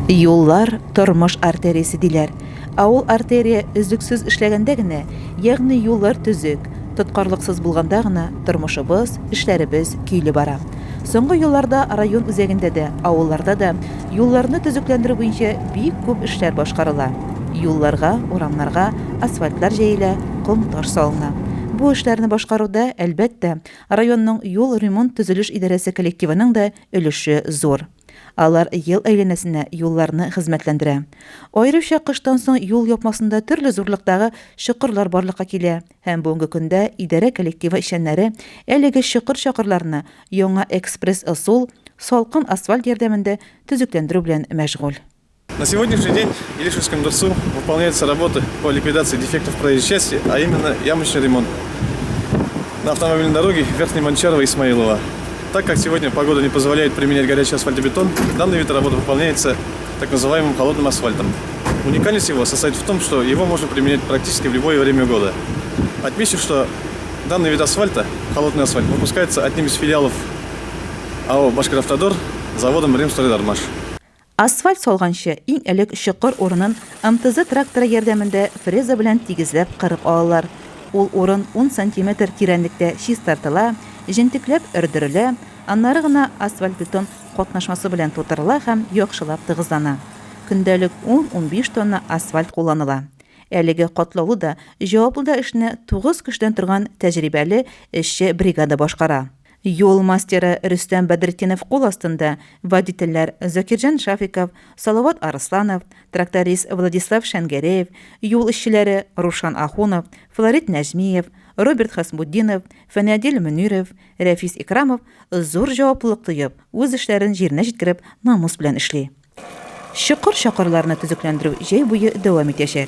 Юллар тормыш артериясе диләр. Ул артерия өзлексез эшләгәндә генә, ягъни юллар төзек, тоткарлыксыз булганда гына тормышыбыз, эшләребез көйле бара. Соңгы елларда район үзәгендә дә, авылларда да юлларны төзекләндерү буенча бик күп эшләр башкарыла. Юлларга, урамнарга асфальтлар җәелә, ком таш салына. Бу эшләрне башкаруда, әлбәттә, районның юл ремонт төзелеш идарәсе коллективының да өлеше зур. Алар ел әйләнәсенә юлларны хезмәтләндерә. Аеруча кыштан соң юл япмасында төрле зурлыктагы чокырлар барлыкка килә. Һәм бүгенге көндә идарә коллективы эшчәннәре әлеге чокыр-чакырларны яңа экспресс-ысул, салкын асфальт ярдәмендә төзекләндерү белән мәшгуль. На сегодняшний день в Илишевском ДРСУ выполняются работы по ликвидации дефектов проезжей части, а именно ямочный ремонт на автомобильной дороге Верхний-Манчарово-Исмаилово. Так как сегодня погода не позволяет применять горячий асфальтобетон, данный вид работы выполняется так называемым холодным асфальтом. Уникальность его состоит в том, что его можно применять практически в любое время года. Отмечу, что данный вид асфальта, холодный асфальт, выпускается одним из филиалов АО «Башкортавтодор» заводом «Римстройдармаш». Асфальт салганчы иң элек чокыр урынын МТЗ тракторы ярдәмендә фреза белән тигезләп кырып алалар. Ул урын 10 см тирәнлектә чистартыла, җентекләп өрдерелә, аннары гына асфальт-бетон катнашмасы белән тутырыла һәм яхшылап тыгызлана. Көндәлек 10-15 тонна асфальт кулланыла. Әлеге катлаулы да, җаваплы да эшне 9 кешедән торган тәҗрибәле эшче бригада башкара. Юл мастеры Рөстәм Бәдретдинов кул астында водительләр Закирҗан Шафиков, Салават Арсланов, тракторист Владислав Шәнгәрәев, юл эшчеләре Рушан Ахунов, Флорид Нәҗмиев, Роберт Хасмуддинов, Фәнәдил Мөниров, Рәфис Икрамов зур җаваплылык тоеп, үз эшләрен җиренә җиткереп, намус белән эшли. Чокыр-чакырларны төзекләндерү җәй буе дәвам итәчәк.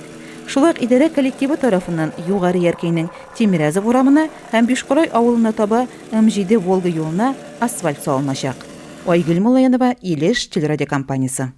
Шулай ук идарә коллективы тарафыннан югары Яркәйнең Тимирязев урамына һәм Бишкорай авылына таба М7 Волга юлына асфальт салыначак. Айгөл Мулаянова, Илеш телерадиокомпаниясе.